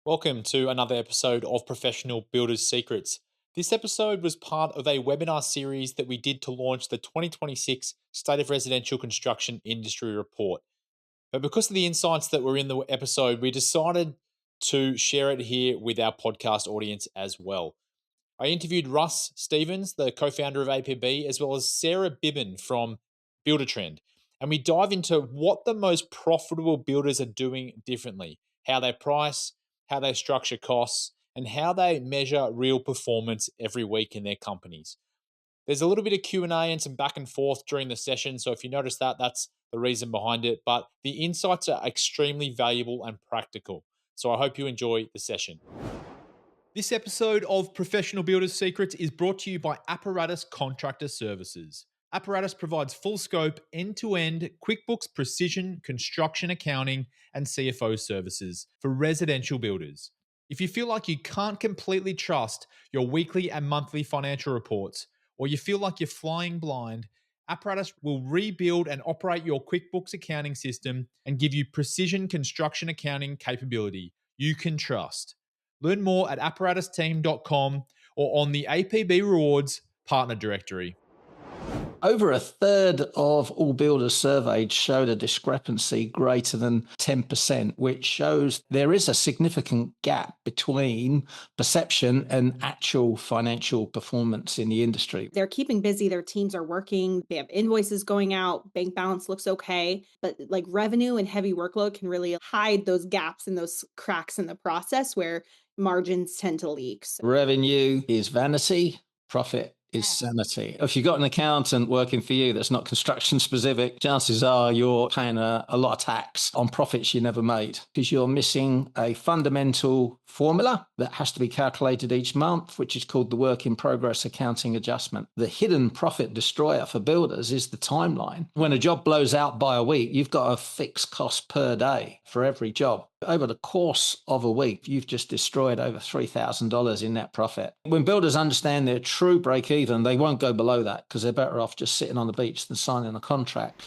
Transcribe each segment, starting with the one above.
Welcome to another episode of Professional Builders Secrets. This episode was part of a webinar series that we did to launch the 2026 State of Residential Construction Industry Report. But because of the insights that were in the episode, we decided to share it here with our podcast audience as well. I interviewed Russ Stephens, the co founder of APB, as well as Sarah Biben from Buildertrend. And we dive into what the most profitable builders are doing differently, how they price, how they structure costs, and how they measure real performance every week in their companies. There's a little bit of Q&A and some back and forth during the session. So if you notice that, that's the reason behind it. But the insights are extremely valuable and practical. So I hope you enjoy the session. This episode of Professional Builders Secrets is brought to you by Apparatus Contractor Services. Apparatus provides full scope, end-to-end QuickBooks precision construction accounting and CFO services for residential builders. If you feel like you can't completely trust your weekly and monthly financial reports, or you feel like you're flying blind, Apparatus will rebuild and operate your QuickBooks accounting system and give you precision construction accounting capability you can trust. Learn more at apparatusteam.com or on the APB Rewards Partner Directory. Over a third of all builders surveyed showed a discrepancy greater than 10%, which shows there is a significant gap between perception and actual financial performance in the industry. They're keeping busy, their teams are working, they have invoices going out, bank balance looks okay, but like revenue and heavy workload can really hide those gaps and those cracks in the process where margins tend to leak. Revenue is vanity, profit is sanity. If you've got an accountant working for you that's not construction specific, chances are you're paying a lot of tax on profits you never made because you're missing a fundamental formula that has to be calculated each month, which is called the work in progress accounting adjustment. The hidden profit destroyer for builders is the timeline. When a job blows out by a week, you've got a fixed cost per day for every job. Over the course of a week, you've just destroyed over $3,000 in net profit. When builders understand their true break even, they won't go below that because they're better off just sitting on the beach than signing a contract.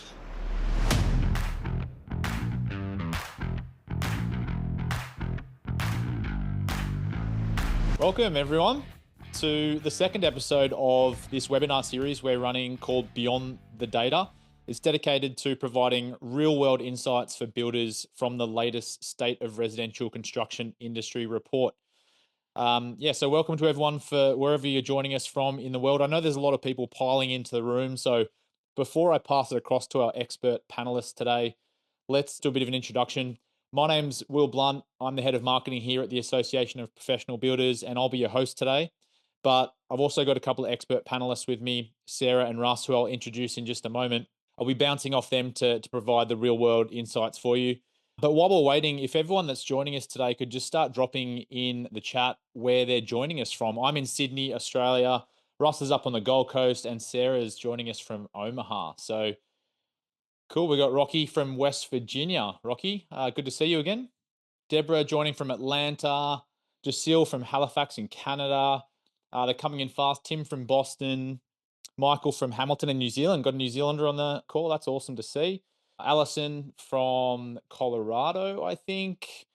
Welcome, everyone, to the second episode of this webinar series we're running called Beyond the Data. It's dedicated to providing real-world insights for builders from the latest State of Residential Construction Industry Report. So welcome to everyone for wherever you're joining us from in the world. I know there's a lot of people piling into the room, so before I pass it across to our expert panelists today, let's do a bit of an introduction. My name's Will Blunt. I'm the head of marketing here at the Association of Professional Builders, and I'll be your host today. But I've also got a couple of expert panelists with me, Sarah and Russ, who I'll introduce in just a moment. I'll be bouncing off them to provide the real world insights for you. But while we're waiting, if everyone that's joining us today could just start dropping in the chat where they're joining us from. I'm in Sydney, Australia. Russ is up on the Gold Coast and Sarah is joining us from Omaha. So cool. We got Rocky from West Virginia. Rocky, good to see you again. Deborah joining from Atlanta. Jacille from Halifax in Canada. They're coming in fast. Tim from Boston. Michael from Hamilton in New Zealand. Got a New Zealander on the call. That's awesome to see. Alison from Colorado, I think.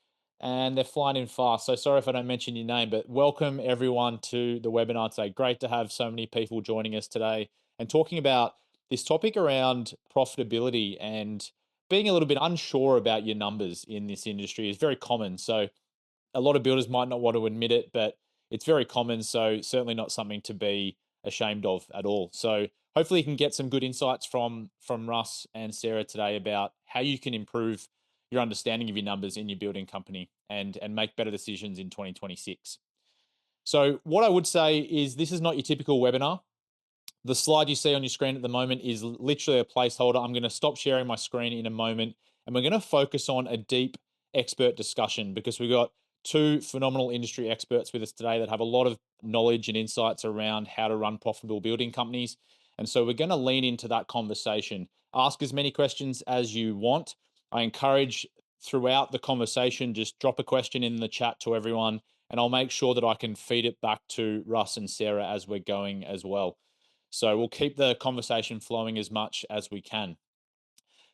And they're flying in fast. So sorry if I don't mention your name, but welcome everyone to the webinar today. Great to have so many people joining us today and talking about this topic around profitability and being a little bit unsure about your numbers in this industry is very common. So a lot of builders might not want to admit it, but it's very common. So certainly not something to be ashamed of at all. So hopefully you can get some good insights from Russ and Sarah today about how you can improve your understanding of your numbers in your building company and make better decisions in 2026. So what I would say is this is not your typical webinar. The slide you see on your screen at the moment is literally a placeholder. I'm going to stop sharing my screen in a moment and we're going to focus on a deep expert discussion because we've got two phenomenal industry experts with us today that have a lot of knowledge and insights around how to run profitable building companies. And so we're going to lean into that conversation. Ask as many questions as you want. I encourage throughout the conversation, just drop a question in the chat to everyone, and I'll make sure that I can feed it back to Russ and Sarah as we're going as well. So we'll keep the conversation flowing as much as we can.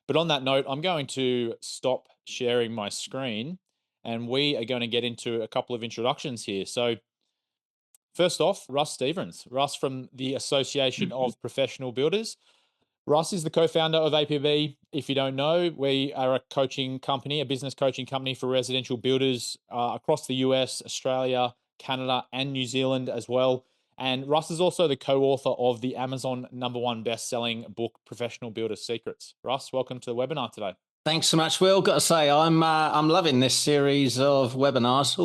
But on that note, I'm going to stop sharing my screen And we are going to get into a couple of introductions here. So, first off, Russ Stephens, Russ from the Association of Professional Builders. Russ is the co-founder of APB. If you don't know, we are a coaching company, a business coaching company for residential builders across the US, Australia, Canada, and New Zealand as well. And Russ is also the co-author of the Amazon #1 best-selling book, Professional Builder Secrets. Russ, welcome to the webinar today. Thanks so much, Will. Got to say, I'm loving this series of webinars.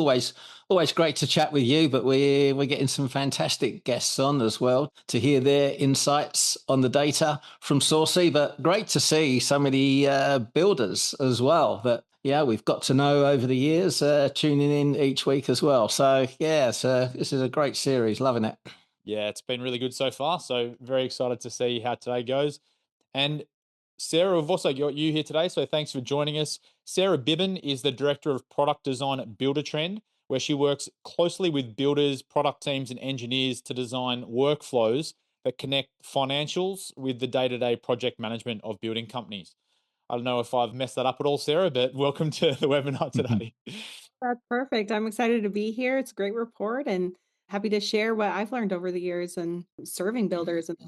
Always great to chat with you, but we're getting some fantastic guests on as well to hear their insights on the data from Saucy. But great to see so many builders as well that we've got to know over the years, tuning in each week as well. So this is a great series. Loving it. Yeah, it's been really good so far. So very excited to see how today goes. And Sarah, we've also got you here today, so thanks for joining us. Sarah Biben is the Director of Product Design at Buildertrend, where she works closely with builders, product teams, and engineers to design workflows that connect financials with the day-to-day project management of building companies. I don't know if I've messed that up at all, Sarah, but welcome to the webinar today. That's perfect. I'm excited to be here. It's a great report and happy to share what I've learned over the years and serving builders and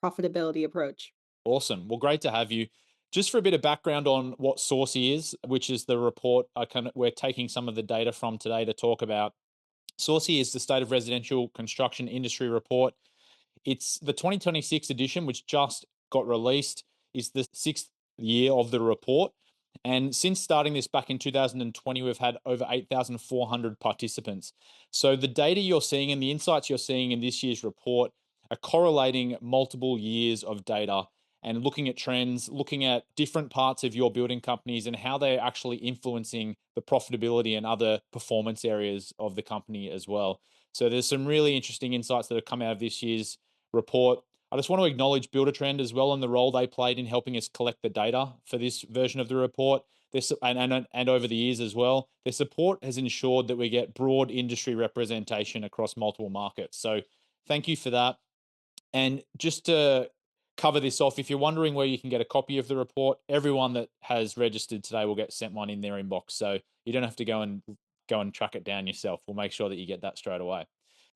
profitability approach. Awesome. Well, great to have you. Just for a bit of background on what Saucy is, which is the report we're taking some of the data from today to talk about. Saucy is the State of Residential Construction Industry Report. It's the 2026 edition, which just got released, is the 6th year of the report. And since starting this back in 2020, we've had over 8,400 participants. So the data you're seeing and the insights you're seeing in this year's report are correlating multiple years of data and looking at trends, looking at different parts of your building companies and how they're actually influencing the profitability and other performance areas of the company as well. So there's some really interesting insights that have come out of this year's report. I just want to acknowledge Buildertrend as well and the role they played in helping us collect the data for this version of the report. And over the years as well, their support has ensured that we get broad industry representation across multiple markets. So thank you for that. And just to cover this off, if you're wondering where you can get a copy of the report, everyone that has registered today will get sent one in their inbox. So you don't have to go and track it down yourself. We'll make sure that you get that straight away.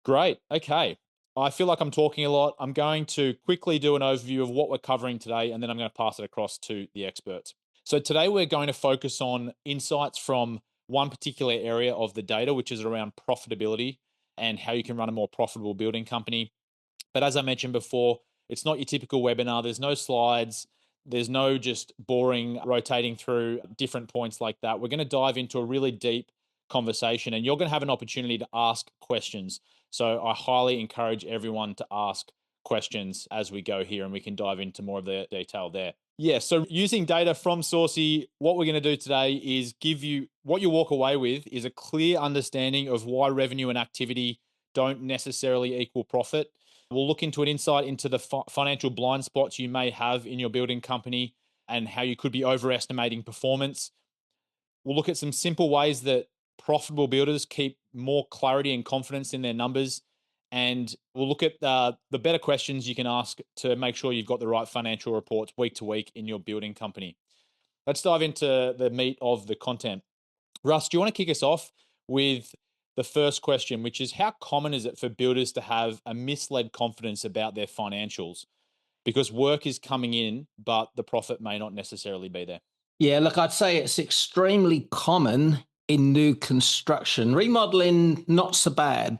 Great. Okay. I feel like I'm talking a lot. I'm going to quickly do an overview of what we're covering today, and then I'm going to pass it across to the experts. So today we're going to focus on insights from one particular area of the data, which is around profitability and how you can run a more profitable building company. But as I mentioned before, it's not your typical webinar. There's no slides. There's no just boring rotating through different points like that. We're going to dive into a really deep conversation and you're going to have an opportunity to ask questions. So I highly encourage everyone to ask questions as we go here and we can dive into more of the detail there. Yeah, so using data from Saucy, what we're going to do today is give you what you walk away with is a clear understanding of why revenue and activity don't necessarily equal profit. We'll look into an insight into the financial blind spots you may have in your building company and how you could be overestimating performance. We'll look at some simple ways that profitable builders keep more clarity and confidence in their numbers. And we'll look at the better questions you can ask to make sure you've got the right financial reports week to week in your building company. Let's dive into the meat of the content. Russ, do you want to kick us off with the first question, which is how common is it for builders to have a misled confidence about their financials because work is coming in, but the profit may not necessarily be there? Yeah, look, I'd say it's extremely common in new construction. Remodeling, not so bad.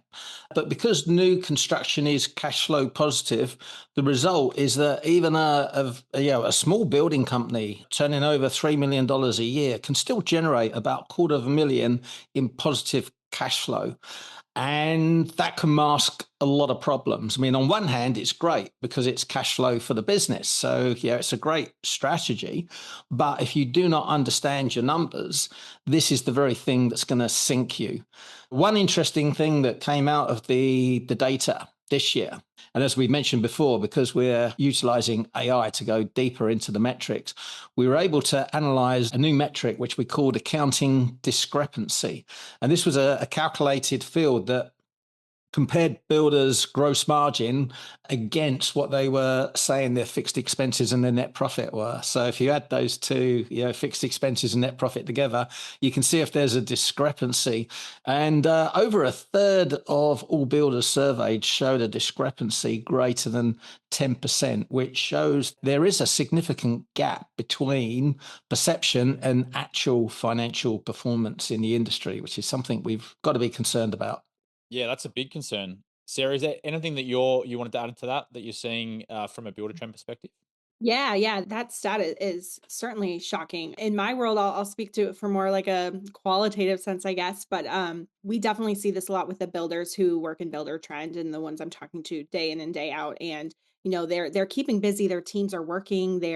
But because new construction is cash flow positive, the result is that even a small building company turning over $3 million a year can still generate about $250,000 in positive cash flow. And that can mask a lot of problems. I mean, on one hand, it's great because it's cash flow for the business. So, it's a great strategy. But if you do not understand your numbers, this is the very thing that's going to sink you. One interesting thing that came out of the data this year, and as we mentioned before, because we're utilizing AI to go deeper into the metrics, we were able to analyze a new metric, which we called accounting discrepancy. And this was a calculated field that compared builders' gross margin against what they were saying their fixed expenses and their net profit were. So if you add those two, fixed expenses and net profit together, you can see if there's a discrepancy. And over a third of all builders surveyed showed a discrepancy greater than 10%, which shows there is a significant gap between perception and actual financial performance in the industry, which is something we've got to be concerned about. Yeah, that's a big concern. Sarah, is there anything that you wanted to add to that you're seeing from a builder trend perspective? Yeah, that stat is certainly shocking. In my world, I'll speak to it for more like a qualitative sense, I guess. But we definitely see this a lot with the builders who work in Buildertrend and the ones I'm talking to day in and day out. And they're keeping busy. Their teams are working. They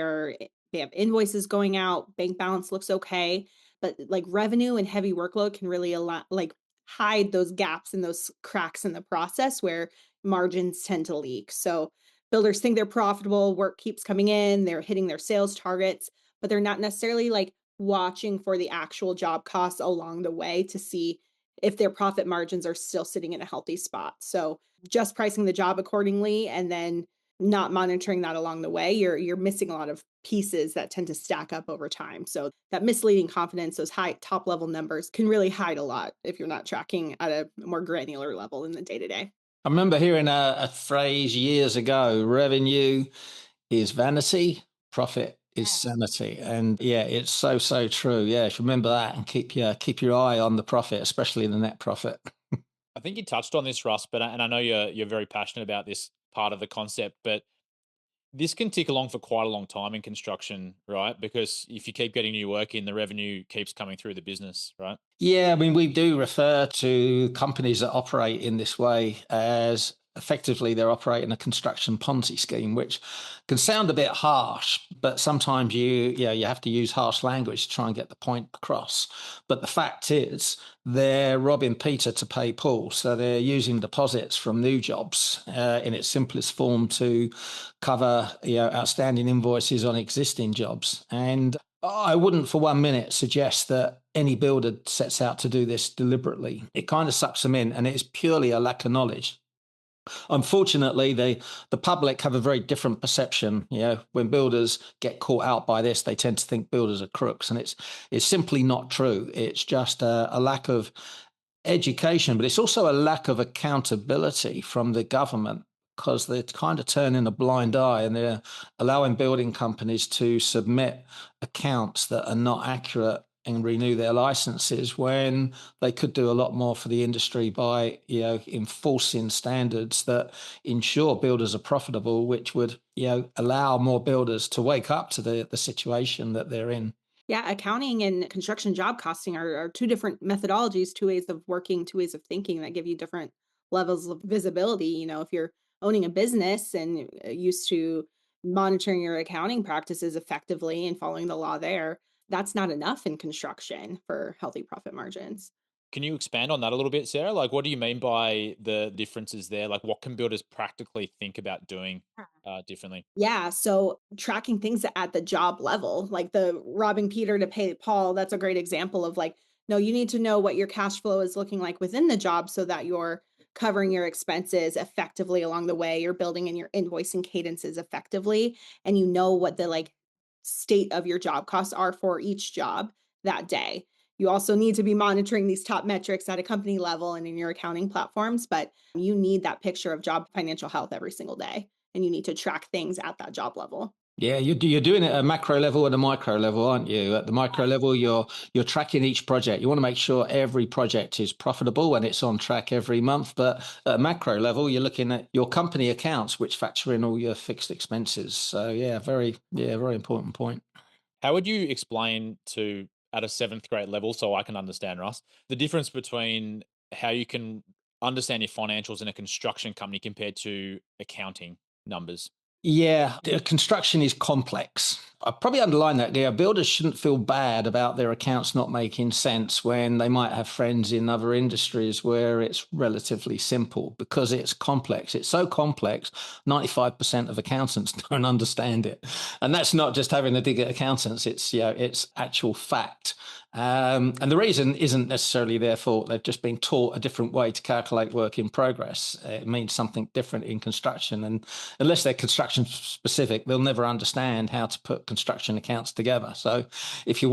have invoices going out. Bank balance looks okay, but like revenue and heavy workload can really hide those gaps and those cracks in the process where margins tend to leak. So builders think they're profitable, work keeps coming in, they're hitting their sales targets, but they're not necessarily like watching for the actual job costs along the way to see if their profit margins are still sitting in a healthy spot. So just pricing the job accordingly and then not monitoring that along the way, you're missing a lot of pieces that tend to stack up over time. So that misleading confidence, those high top level numbers can really hide a lot if you're not tracking at a more granular level in the day to day. I remember hearing a phrase years ago: revenue is vanity, profit is sanity. And yeah, it's so true. Yeah, if you remember that and keep your eye on the profit, especially the net profit. I think you touched on this, Russ, and I know you're very passionate about this part of the concept, but this can tick along for quite a long time in construction, right? Because if you keep getting new work in, the revenue keeps coming through the business, right? Yeah, I mean, we do refer to companies that operate in this way as effectively they're operating a construction Ponzi scheme, which can sound a bit harsh, but sometimes you have to use harsh language to try and get the point across. But the fact is, they're robbing Peter to pay Paul. So they're using deposits from new jobs in its simplest form to cover outstanding invoices on existing jobs. And I wouldn't for 1 minute suggest that any builder sets out to do this deliberately. It kind of sucks them in, and it's purely a lack of knowledge. Unfortunately, the public have a very different perception. When builders get caught out by this, they tend to think builders are crooks, and it's simply not true. It's just a lack of education, but it's also a lack of accountability from the government, because they're kind of turning a blind eye and they're allowing building companies to submit accounts that are not accurate and renew their licenses when they could do a lot more for the industry by enforcing standards that ensure builders are profitable, which would allow more builders to wake up to the situation that they're in. Yeah, accounting and construction job costing are two different methodologies, two ways of working, two ways of thinking that give you different levels of visibility. If you're owning a business and used to monitoring your accounting practices effectively and following the law there, that's not enough in construction for healthy profit margins. Can you expand on that a little bit, Sarah? Like, what do you mean by the differences there? Like, what can builders practically think about doing differently? Yeah, so tracking things at the job level, like the robbing Peter to pay Paul, that's a great example of like, no, you need to know what your cash flow is looking like within the job so that you're covering your expenses effectively along the way. You're building in your invoicing cadences effectively, and you know what the like state of your job costs are for each job that day. You also need to be monitoring these top metrics at a company level and in your accounting platforms, but you need that picture of job financial health every single day, and you need to track things at that job level. Yeah, you're doing it at a macro level and a micro level, aren't you? At the micro level, you're tracking each project. You want to make sure every project is profitable and it's on track every month. But at a macro level, you're looking at your company accounts, which factor in all your fixed expenses. So very important point. How would you explain to at a seventh grade level, so I can understand, Russ, the difference between how you can understand your financials in a construction company compared to accounting numbers? Yeah, the construction is complex. I probably underline that. Yeah, builders shouldn't feel bad about their accounts not making sense when they might have friends in other industries where it's relatively simple, because it's complex. It's so complex, 95% of accountants don't understand it. And that's not just having a dig at accountants. It's actual fact. And the reason isn't necessarily their fault. They've just been taught a different way to calculate work in progress. It means something different in construction. And unless they're construction specific, they'll never understand how to put construction accounts together. So if you've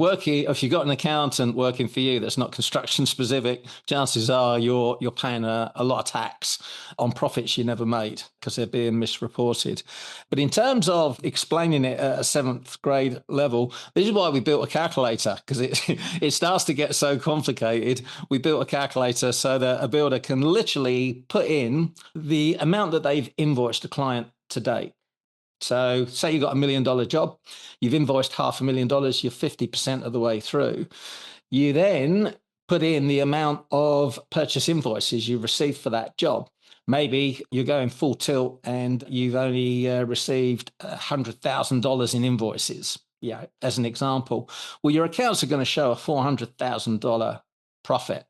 got an accountant working for you that's not construction specific, chances are you're paying a lot of tax on profits you never made because they're being misreported. But in terms of explaining it at a 7th grade level, this is why we built a calculator, because it starts to get so complicated. We built a calculator so that a builder can literally put in the amount that they've invoiced a client to date. So say you got $1 million job, you've invoiced $500,000, you're 50% of the way through. You then put in the amount of purchase invoices you received for that job. Maybe you're going full tilt and you've only received $100,000 in invoices, as an example. Well, your accounts are going to show a $400,000 profit.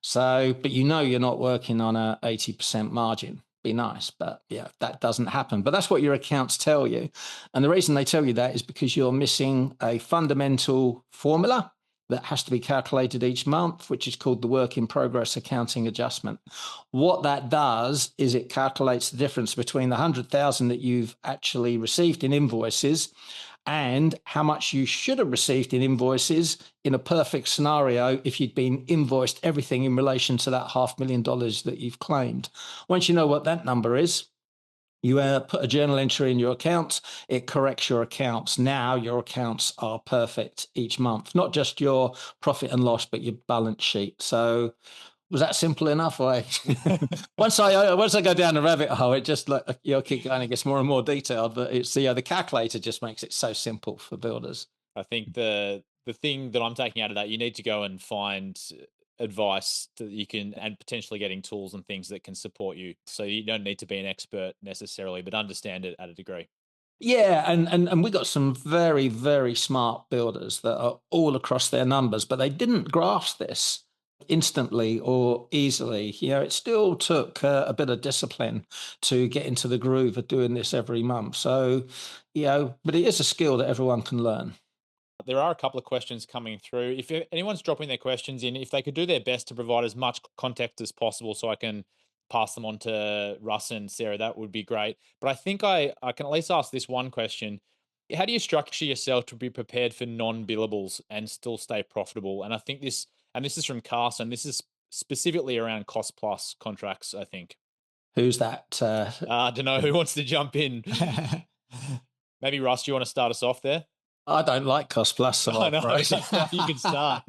So, but you're not working on a 80% margin. Be nice, but that doesn't happen. But that's what your accounts tell you. And the reason they tell you that is because you're missing a fundamental formula that has to be calculated each month, which is called the work in progress accounting adjustment. What that does is it calculates the difference between the 100,000 that you've actually received in invoices and how much you should have received in invoices in a perfect scenario if you'd been invoiced everything in relation to that $500,000 that you've claimed. Once you know what that number is, you put a journal entry in your account, it corrects your accounts. Now your accounts are perfect each month, not just your profit and loss, but your balance sheet. So was that simple enough? Once I go down the rabbit hole, it just keep going, it gets more and more detailed. But it's the calculator just makes it so simple for builders. I think the thing that I'm taking out of that, you need to go and find advice that you can, and potentially getting tools and things that can support you. So you don't need to be an expert necessarily, but understand it at a degree. Yeah, and we got some very, very smart builders that are all across their numbers, but they didn't grasp this instantly or easily. It still took a bit of discipline to get into the groove of doing this every month. So, but it is a skill that everyone can learn. There are a couple of questions coming through. If anyone's dropping their questions in, if they could do their best to provide as much context as possible so I can pass them on to Russ and Sarah, that would be great. But I think I can at least ask this one question. How do you structure yourself to be prepared for non-billables and still stay profitable? And I think this is from Carson, this is specifically around cost plus contracts, I think. Who's that? I don't know who wants to jump in. Maybe Russ, do you want to start us off there? I don't like cost plus. So I know. You can start.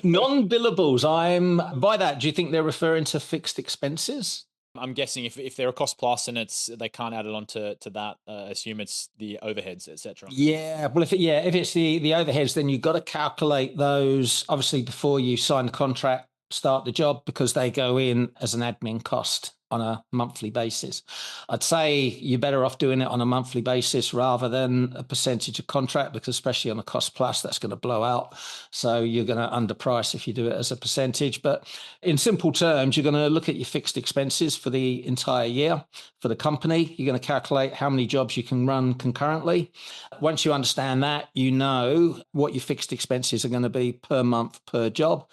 Non-billables. By that, do you think they're referring to fixed expenses? I'm guessing if they're a cost plus and they can't add it on to that, assume it's the overheads, etc. Yeah, well, if it's the overheads, then you've got to calculate those obviously before you sign the contract, start the job, because they go in as an admin cost on a monthly basis. I'd say you're better off doing it on a monthly basis rather than a percentage of contract, because especially on a cost plus, that's going to blow out. So you're going to underprice if you do it as a percentage. But in simple terms, you're going to look at your fixed expenses for the entire year for the company. You're going to calculate how many jobs you can run concurrently. Once you understand that, you know what your fixed expenses are going to be per month per job.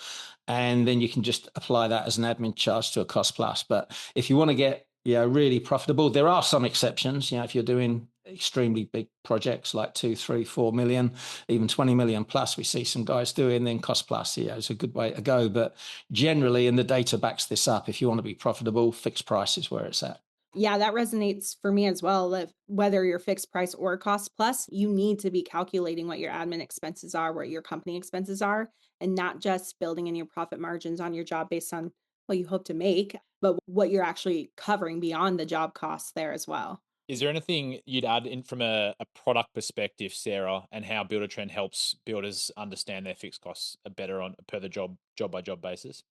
And then you can just apply that as an admin charge to a cost plus. But if you want to get really profitable, there are some exceptions. If you're doing extremely big projects like 2, 3, 4 million, even 20 million plus, we see some guys doing, then cost plus is a good way to go. But generally, and the data backs this up, if you want to be profitable, fixed price is where it's at. Yeah, that resonates for me as well. That whether you're fixed price or cost plus, you need to be calculating what your admin expenses are, what your company expenses are, and not just building in your profit margins on your job based on what you hope to make, but what you're actually covering beyond the job costs there as well. Is there anything you'd add in from a product perspective, Sarah, and how Buildertrend helps builders understand their fixed costs better on per the job by job basis?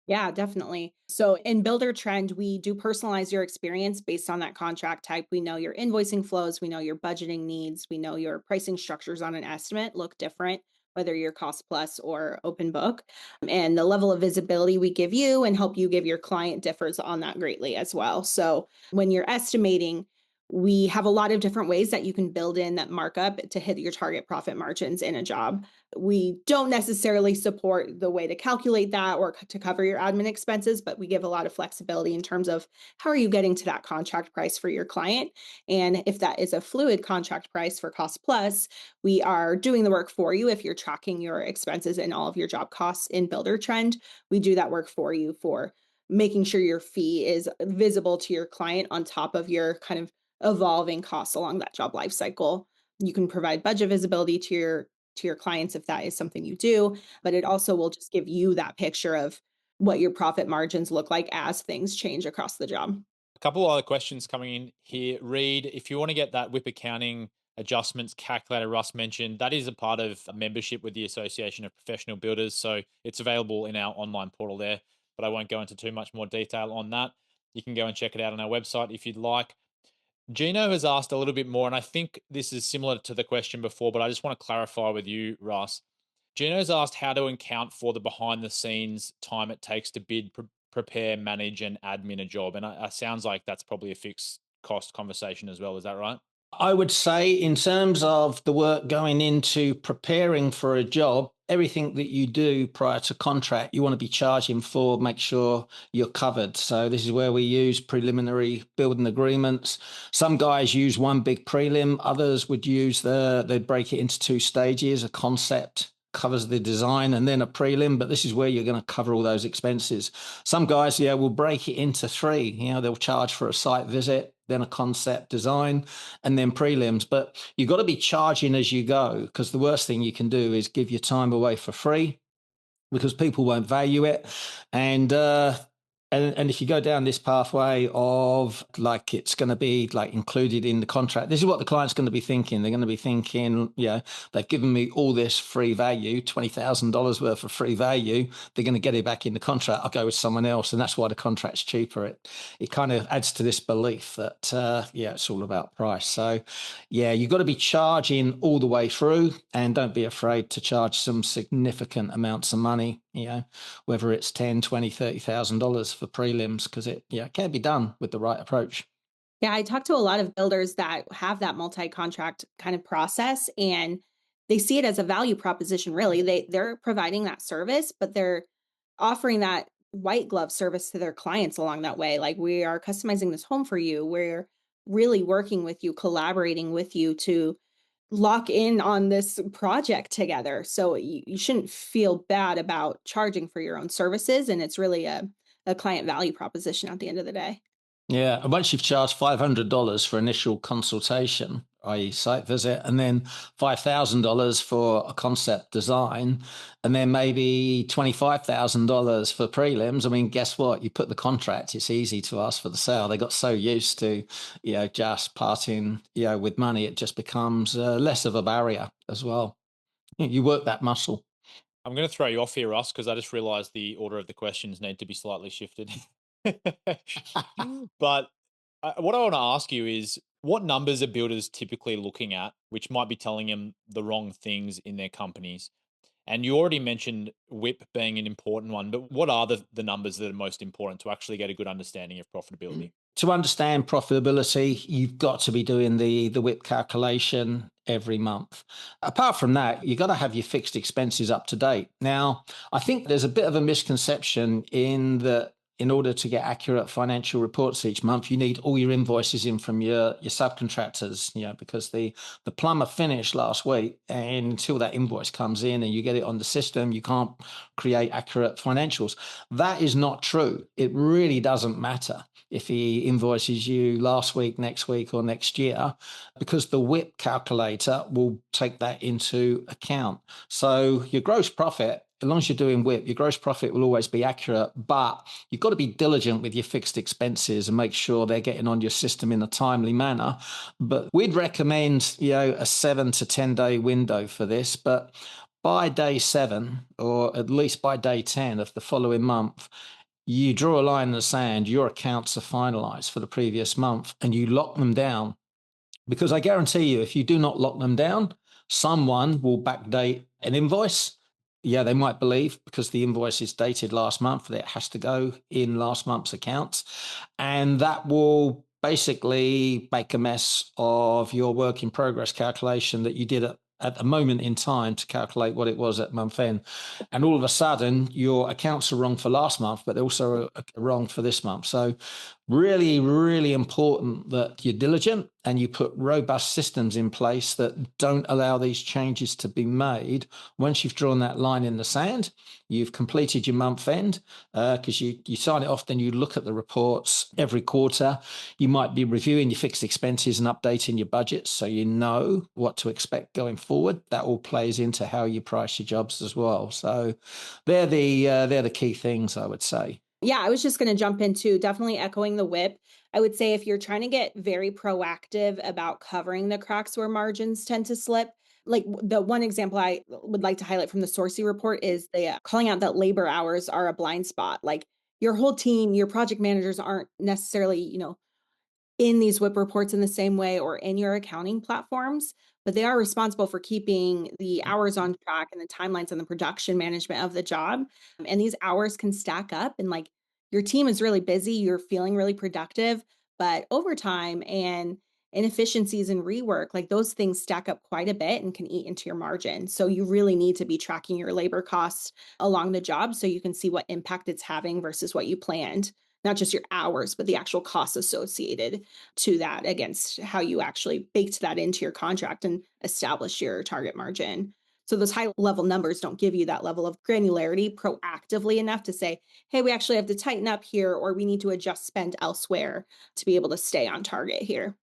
Yeah, definitely. So in Buildertrend, we do personalize your experience based on that contract type. We know your invoicing flows, we know your budgeting needs, we know your pricing structures on an estimate look different, whether you're cost plus or open book. And the level of visibility we give you and help you give your client differs on that greatly as well. So when you're estimating, We have a lot of different ways that you can build in that markup to hit your target profit margins in a job. We don't necessarily support the way to calculate that or to cover your admin expenses, but we give a lot of flexibility in terms of how are you getting to that contract price for your client. And if that is a fluid contract price for cost plus, we are doing the work for you. If you're tracking your expenses and all of your job costs in Buildertrend, we do that work for you for making sure your fee is visible to your client on top of your kind of evolving costs along that job life cycle. You can provide budget visibility to your clients if that is something you do, but it also will just give you that picture of what your profit margins look like as things change across the job. A couple of other questions coming in here. Reed, if you want to get that WIP accounting adjustments calculator Russ mentioned, that is a part of a membership with the Association of Professional Builders. So it's available in our online portal there, but I won't go into too much more detail on that. You can go and check it out on our website if you'd like. Gino has asked a little bit more, and I think this is similar to the question before, but I just want to clarify with you, Russ. Gino's asked how to account for the behind the scenes time it takes to bid, prepare, manage, and admin a job. And it sounds like that's probably a fixed cost conversation as well. Is that right? I would say, in terms of the work going into preparing for a job, everything that you do prior to contract, you want to be charging for, make sure you're covered. So this is where we use preliminary building agreements. Some guys use one big prelim, others would use they'd break it into two stages, a concept covers the design and then a prelim, but this is where you're going to cover all those expenses. Some guys, will break it into three. They'll charge for a site visit, then a concept design, and then prelims. But you've got to be charging as you go, because the worst thing you can do is give your time away for free, because people won't value it. And if you go down this pathway of like it's going to be like included in the contract, this is what the client's going to be thinking. They're going to be thinking, they've given me all this free value, $20,000 worth of free value. They're going to get it back in the contract. I'll go with someone else, and that's why the contract's cheaper. It kind of adds to this belief that it's all about price. So you've got to be charging all the way through, and don't be afraid to charge some significant amounts of money. Whether it's $10,000, $20,000, $30,000 for prelims, because it can be done with the right approach. Yeah, I talk to a lot of builders that have that multi-contract kind of process, and they see it as a value proposition, really. They're providing that service, but they're offering that white glove service to their clients along that way. Like, we are customizing this home for you. We're really working with you, collaborating with you to lock in on this project together. So you shouldn't feel bad about charging for your own services. And it's really a client value proposition at the end of the day. Yeah, and once you've charged $500 for initial consultation, i.e. site visit, and then $5,000 for a concept design, and then maybe $25,000 for prelims, I mean, guess what? You put the contract, it's easy to ask for the sale. They got so used to, just parting, with money, it just becomes less of a barrier as well. You work that muscle. I'm going to throw you off here, Russ, because I just realized the order of the questions need to be slightly shifted. But what I want to ask you is, what numbers are builders typically looking at, which might be telling them the wrong things in their companies? And you already mentioned WIP being an important one, but what are the numbers that are most important to actually get a good understanding of profitability? To understand profitability, you've got to be doing the WIP calculation every month. Apart from that, you've got to have your fixed expenses up to date. Now, I think there's a bit of a misconception in that in order to get accurate financial reports each month, you need all your invoices in from your subcontractors, because the plumber finished last week, and until that invoice comes in and you get it on the system, you can't create accurate financials. That is not true. It really doesn't matter if he invoices you last week, next week, or next year, because the WIP calculator will take that into account. So your gross profit, as long as you're doing WIP, your gross profit will always be accurate, but you've got to be diligent with your fixed expenses and make sure they're getting on your system in a timely manner. But we'd recommend, a 7 to 10 day window for this, but by day 7, or at least by day 10 of the following month, you draw a line in the sand, your accounts are finalized for the previous month, and you lock them down. Because I guarantee you, if you do not lock them down, someone will backdate an invoice. Yeah, they might believe because the invoice is dated last month that it has to go in last month's accounts. And that will basically make a mess of your work in progress calculation that you did at the moment in time to calculate what it was at month end. And all of a sudden, your accounts are wrong for last month, but they're also wrong for this month. So really, really important that you're diligent and you put robust systems in place that don't allow these changes to be made. Once you've drawn that line in the sand, you've completed your month end, because you sign it off, then you look at the reports every quarter. You might be reviewing your fixed expenses and updating your budgets so you know what to expect going forward. That all plays into how you price your jobs as well. So they're the key things, I would say. Yeah, I was just going to jump into definitely echoing the whip. I would say if you're trying to get very proactive about covering the cracks where margins tend to slip, like the one example I would like to highlight from the Sourcey report is the calling out that labor hours are a blind spot. Like your whole team, your project managers aren't necessarily, in these WIP reports in the same way or in your accounting platforms, but they are responsible for keeping the hours on track and the timelines and the production management of the job. And these hours can stack up and like your team is really busy, you're feeling really productive, but overtime and inefficiencies and rework, like those things stack up quite a bit and can eat into your margin. So you really need to be tracking your labor costs along the job so you can see what impact it's having versus what you planned, not just your hours, but the actual costs associated to that against how you actually baked that into your contract and established your target margin. So those high level numbers don't give you that level of granularity proactively enough to say, hey, we actually have to tighten up here, or we need to adjust spend elsewhere to be able to stay on target here.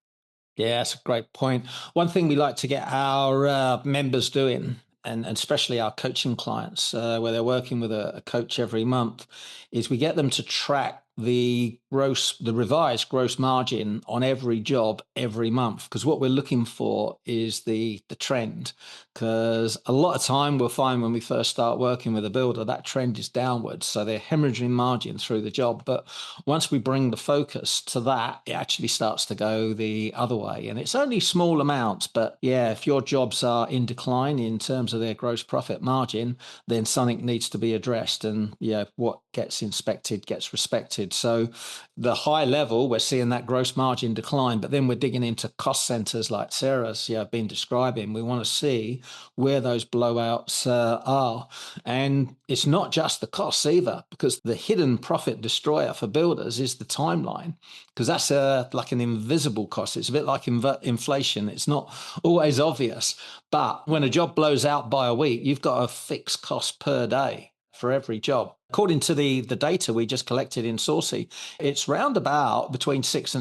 Yeah, that's a great point. One thing we like to get our members doing, and especially our coaching clients, where they're working with a coach every month, is we get them to track the revised gross margin on every job every month. Because what we're looking for is the trend. Because a lot of time we'll find when we first start working with a builder, that trend is downwards. So they're hemorrhaging margin through the job. But once we bring the focus to that, it actually starts to go the other way. And it's only small amounts, but yeah, if your jobs are in decline in terms of their gross profit margin, then something needs to be addressed. And yeah, what gets inspected gets respected. So the high level, we're seeing that gross margin decline, but then we're digging into cost centers like Sarah's been describing. We want to see where those blowouts are. And it's not just the costs either, because the hidden profit destroyer for builders is the timeline, because that's like an invisible cost. It's a bit like inflation. It's not always obvious, but when a job blows out by a week, you've got a fixed cost per day for every job. According to the data we just collected in Sourcey, it's round about between $600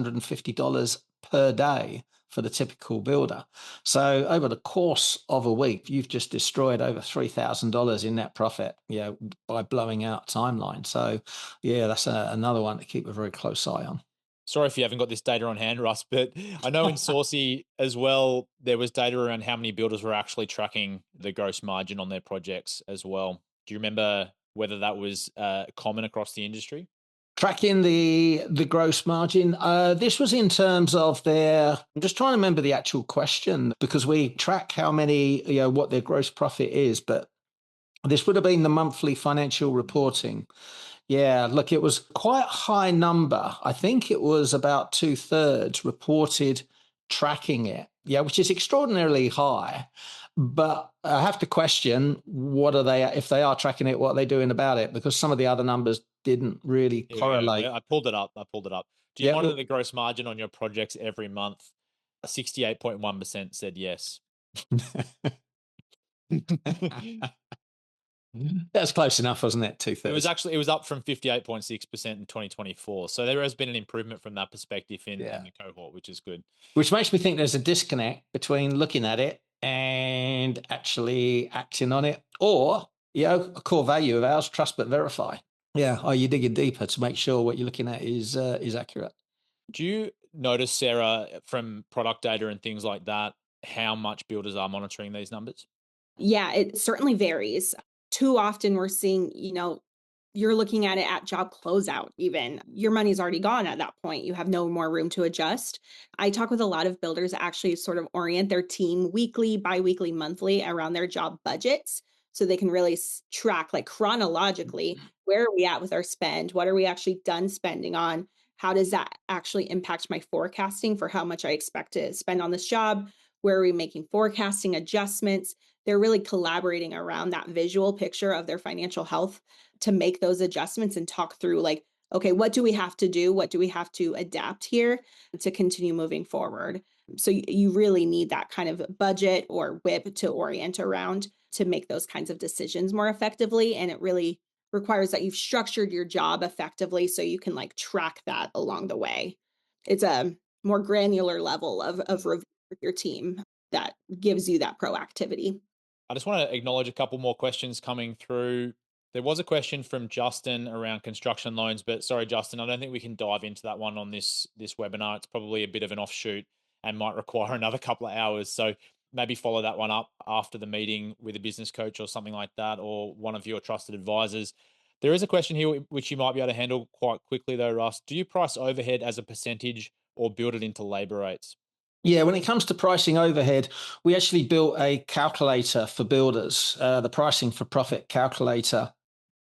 and $650 per day for the typical builder. So over the course of a week, you've just destroyed over $3,000 in net profit, by blowing out timeline. So yeah, that's another one to keep a very close eye on. Sorry if you haven't got this data on hand, Russ, but I know in Sourcey as well, there was data around how many builders were actually tracking the gross margin on their projects as well. Do you remember whether that was common across the industry? Tracking the gross margin. This was in terms of I'm just trying to remember the actual question, because we track how many, what their gross profit is, but this would have been the monthly financial reporting. Yeah, look, it was quite a high number. I think it was about 2/3 reported tracking it. Yeah, which is extraordinarily high. But I have to question, if they are tracking it, what are they doing about it? Because some of the other numbers didn't really correlate. Yeah, I pulled it up. Do you monitor the gross margin on your projects every month? 68.1% said yes. That's close enough, wasn't it? 2/3. It was up from 58.6% in 2024. So there has been an improvement from that perspective in the cohort, which is good. Which makes me think there's a disconnect between looking at it and actually acting on it, or a core value of ours: trust but verify. Yeah, are you digging deeper to make sure what you're looking at is accurate? Do you notice, Sarah, from product data and things like that, how much builders are monitoring these numbers? Yeah, it certainly varies. Too often we're seeing, you're looking at it at job closeout, even. Your money's already gone at that point. You have no more room to adjust. I talk with a lot of builders that actually sort of orient their team weekly, biweekly, monthly around their job budgets. So they can really track, like chronologically, where are we at with our spend? What are we actually done spending on? how does that actually impact my forecasting for how much I expect to spend on this job? Where are we making forecasting adjustments? They're really collaborating around that visual picture of their financial health to make those adjustments and talk through, like, okay, what do we have to do? What do we have to adapt here to continue moving forward? So you really need that kind of budget or whip to orient around to make those kinds of decisions more effectively. And it really requires that you've structured your job effectively so you can like track that along the way. It's a more granular level of review with your team that gives you that proactivity. I just want to acknowledge a couple more questions coming through. There was a question from Justin around construction loans, but sorry, Justin, I don't think we can dive into that one on this webinar. It's probably a bit of an offshoot and might require another couple of hours. So maybe follow that one up after the meeting with a business coach or something like that, or one of your trusted advisors. There is a question here which you might be able to handle quite quickly though, Russ. Do you price overhead as a percentage or build it into labor rates? Yeah, when it comes to pricing overhead, we actually built a calculator for builders, the pricing for profit calculator.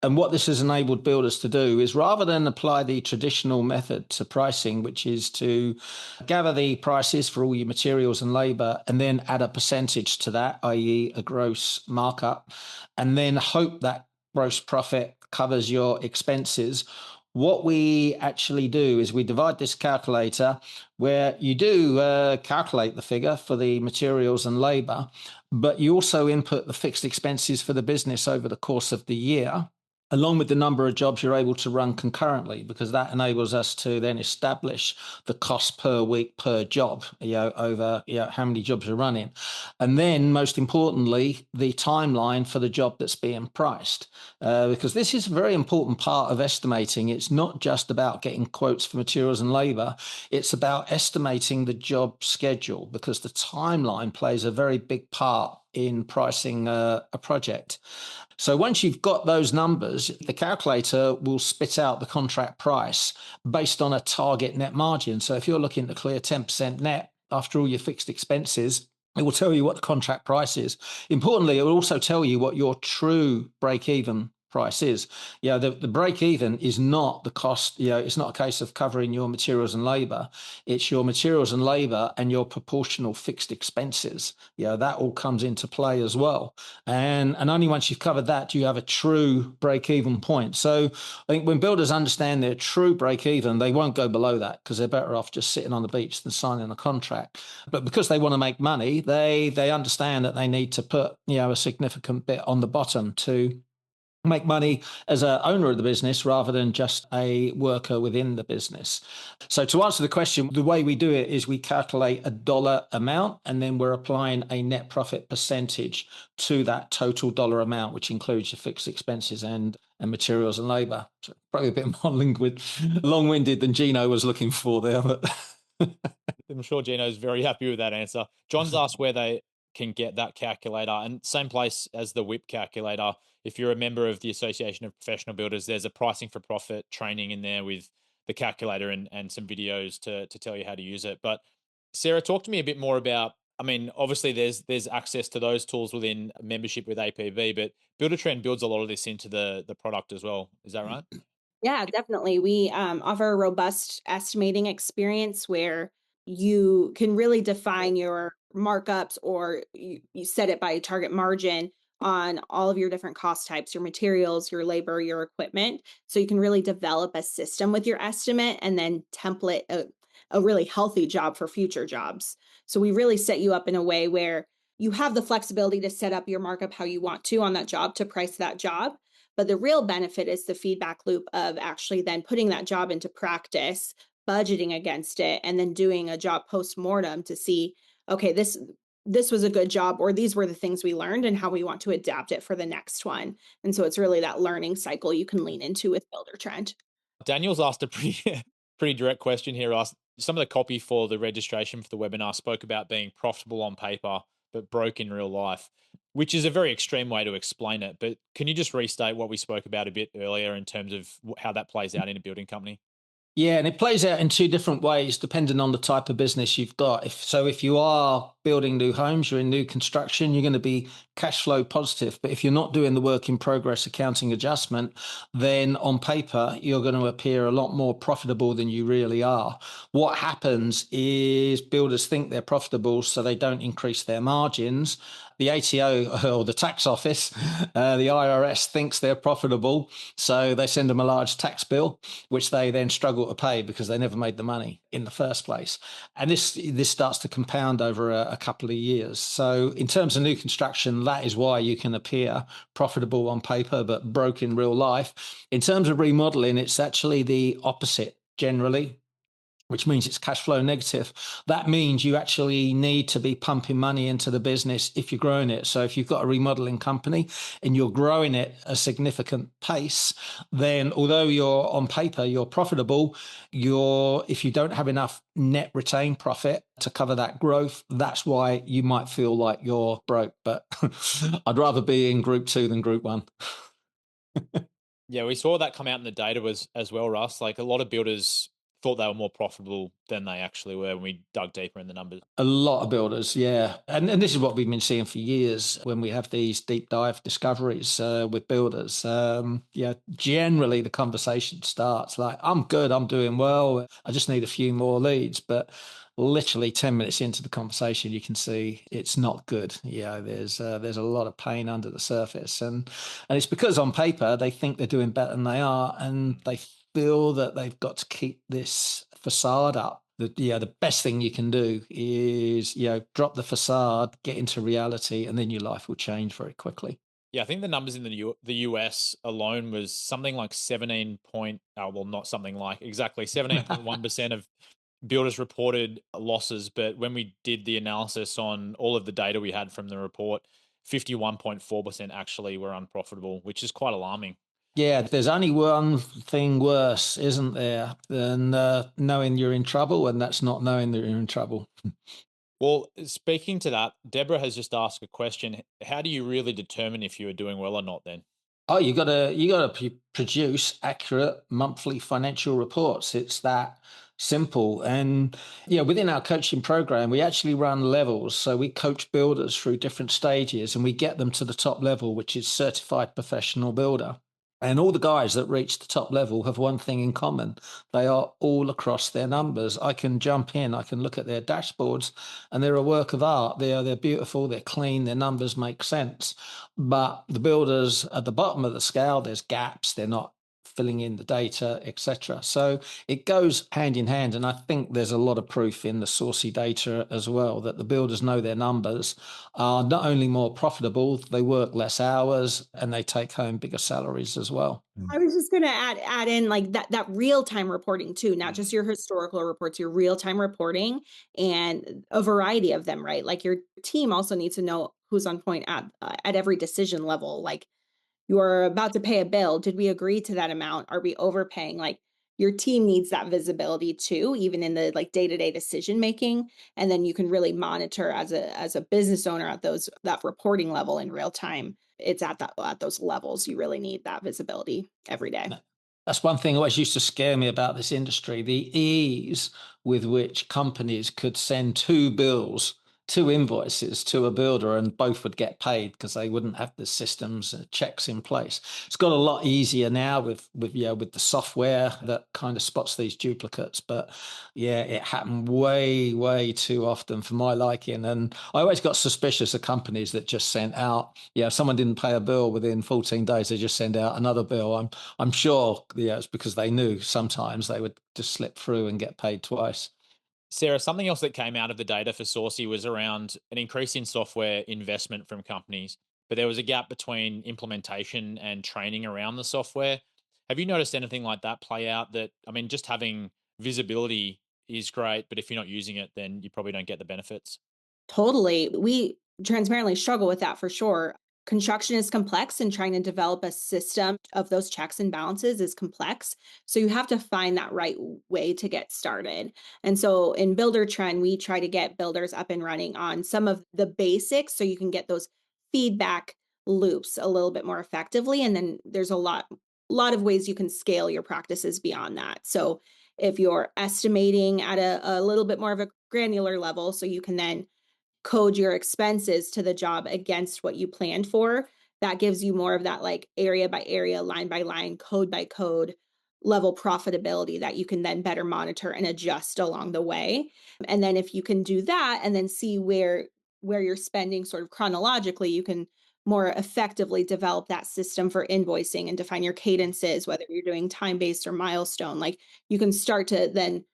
And what this has enabled builders to do is rather than apply the traditional method to pricing, which is to gather the prices for all your materials and labor and then add a percentage to that, i.e., a gross markup, and then hope that gross profit covers your expenses. What we actually do is we divide this calculator where you do calculate the figure for the materials and labor, but you also input the fixed expenses for the business over the course of the year, along with the number of jobs you're able to run concurrently, because that enables us to then establish the cost per week per job, over how many jobs you're running. And then most importantly, the timeline for the job that's being priced, because this is a very important part of estimating. It's not just about getting quotes for materials and labor. It's about estimating the job schedule, because the timeline plays a very big part in pricing a project. So once you've got those numbers, the calculator will spit out the contract price based on a target net margin. So if you're looking to clear 10% net after all your fixed expenses, it will tell you what the contract price is. Importantly, it will also tell you what your true break-even price is. The break even is not the cost. It's not a case of covering your materials and labor. It's your materials and labor and your proportional fixed expenses. That all comes into play as well. And only once you've covered that do you have a true break even point. So I think when builders understand their true break even, they won't go below that, because they're better off just sitting on the beach than signing a contract. But because they want to make money, they understand that they need to put a significant bit on the bottom to make money as an owner of the business rather than just a worker within the business. So to answer the question, the way we do it is we calculate a dollar amount and then we're applying a net profit percentage to that total dollar amount, which includes your fixed expenses and materials and labor. So probably a bit more long-winded than Gino was looking for there. But I'm sure Gino's very happy with that answer. John's asked where they can get that calculator, and same place as the WIP calculator. If you're a member of the Association of Professional Builders, there's a pricing for profit training in there with the calculator and some videos to tell you how to use it. But Sarah, talk to me a bit more about, I mean, obviously there's access to those tools within membership with APV, but Buildertrend builds a lot of this into the product as well. Is that right? Yeah, definitely. We offer a robust estimating experience where you can really define your markups, or you set it by a target margin on all of your different cost types, your materials, your labor, your equipment. So you can really develop a system with your estimate and then template a really healthy job for future jobs. So we really set you up in a way where you have the flexibility to set up your markup how you want to on that job to price that job. But the real benefit is the feedback loop of actually then putting that job into practice, budgeting against it, and then doing a job post-mortem to see, okay, this was a good job, or these were the things we learned and how we want to adapt it for the next one. And so it's really that learning cycle you can lean into with Buildertrend. Daniel's asked a pretty pretty direct question here. Asked some of the copy for the registration for the webinar spoke about being profitable on paper but broke in real life, which is a very extreme way to explain it. But can you just restate what we spoke about a bit earlier in terms of how that plays out in a building company? Yeah, and it plays out in two different ways depending on the type of business you've got. If you are building new homes, you're in new construction, you're going to be cash flow positive. But if you're not doing the work in progress accounting adjustment, then on paper you're going to appear a lot more profitable than you really are. What happens is builders think they're profitable, so they don't increase their margins. The ATO or the tax office, the IRS thinks they're profitable, so they send them a large tax bill, which they then struggle to pay because they never made the money in the first place. And this starts to compound over a couple of years. So in terms of new construction, that is why you can appear profitable on paper but broke in real life. In terms of remodeling, it's actually the opposite generally, which means it's cash flow negative. That means you actually need to be pumping money into the business if you're growing it. So if you've got a remodeling company and you're growing it at a significant pace, then although you're on paper, you're profitable, if you don't have enough net retained profit to cover that growth, that's why you might feel like you're broke. But I'd rather be in group 2 than group 1. Yeah, we saw that come out in the data was as well, Russ. Like a lot of builders thought they were more profitable than they actually were when we dug deeper in the numbers. A lot of builders, yeah. And this is what we've been seeing for years when we have these deep dive discoveries with builders. Yeah, generally the conversation starts like, I'm good, I'm doing well, I just need a few more leads. But literally 10 minutes into the conversation, you can see it's not good. Yeah, there's a lot of pain under the surface. And it's because on paper, they think they're doing better than they are. And they feel that they've got to keep this facade up. The best thing you can do is, drop the facade, get into reality, and then your life will change very quickly. Yeah, I think the numbers in the US alone was something like 17 point, well, not something like exactly 17.1% of builders reported losses. But when we did the analysis on all of the data we had from the report, 51.4% actually were unprofitable, which is quite alarming. Yeah, there's only one thing worse, isn't there, than knowing you're in trouble, and that's not knowing that you're in trouble. Well, speaking to that, Deborah has just asked a question. How do you really determine if you are doing well or not then? Oh, you gotta produce accurate monthly financial reports. It's that simple. And within our coaching program, we actually run levels. So we coach builders through different stages, and we get them to the top level, which is certified professional builder. And all the guys that reach the top level have one thing in common. They are all across their numbers. I can jump in, I can look at their dashboards, and they're a work of art. They're beautiful, they're clean, their numbers make sense. But the builders at the bottom of the scale, there's gaps, they're not filling in the data, etc. So it goes hand in hand. And I think there's a lot of proof in the sourcey data as well that the builders know their numbers are not only more profitable, they work less hours and they take home bigger salaries as well. I was just gonna add in like that real-time reporting too, not just your historical reports, your real-time reporting and a variety of them, right? Like your team also needs to know who's on point at every decision level. Like you're about to pay a bill. Did we agree to that amount? Are we overpaying? Like your team needs that visibility too, even in the like day-to-day decision making. And then you can really monitor as a business owner at that reporting level in real time. It's at those levels. You really need that visibility every day. That's one thing that always used to scare me about this industry, the ease with which companies could send two invoices to a builder and both would get paid because they wouldn't have the systems and checks in place. It's got a lot easier now with the software that kind of spots these duplicates. But it happened way, way too often for my liking. And I always got suspicious of companies that just sent out, if someone didn't pay a bill within 14 days, they just send out another bill. I'm sure, it's because they knew sometimes they would just slip through and get paid twice. Sarah, something else that came out of the data for Saucy was around an increase in software investment from companies, but there was a gap between implementation and training around the software. Have you noticed anything like that play out? That, I mean, just having visibility is great, but if you're not using it, then you probably don't get the benefits. Totally. We transparently struggle with that for sure. Construction is complex and trying to develop a system of those checks and balances is complex. So you have to find that right way to get started. And so in Buildertrend, we try to get builders up and running on some of the basics so you can get those feedback loops a little bit more effectively. And then there's a lot lot of ways you can scale your practices beyond that. So if you're estimating at a little bit more of a granular level, so you can then code your expenses to the job against what you planned for, that gives you more of that like area by area, line by line, code by code level profitability that you can then better monitor and adjust along the way. And then if you can do that and then see where you're spending sort of chronologically, you can more effectively develop that system for invoicing and define your cadences, whether you're doing time-based or milestone. Like you can start to then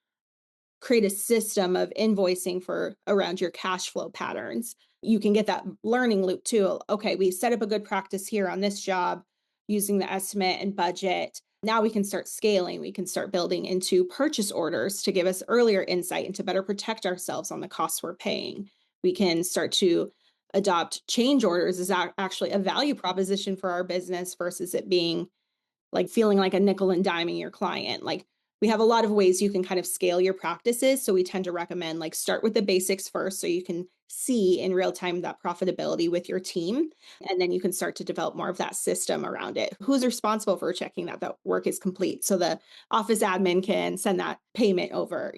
create a system of invoicing for around your cash flow patterns. You can get that learning loop too. Okay, we set up a good practice here on this job using the estimate and budget. Now we can start scaling. We can start building into purchase orders to give us earlier insight and to better protect ourselves on the costs we're paying. We can start to adopt change orders as actually a value proposition for our business versus it being like feeling like a nickel and diming your client. Like we have a lot of ways you can kind of scale your practices. So we tend to recommend like start with the basics first so you can see in real time that profitability with your team. And then you can start to develop more of that system around it. Who's responsible for checking that that work is complete? So the office admin can send that payment over,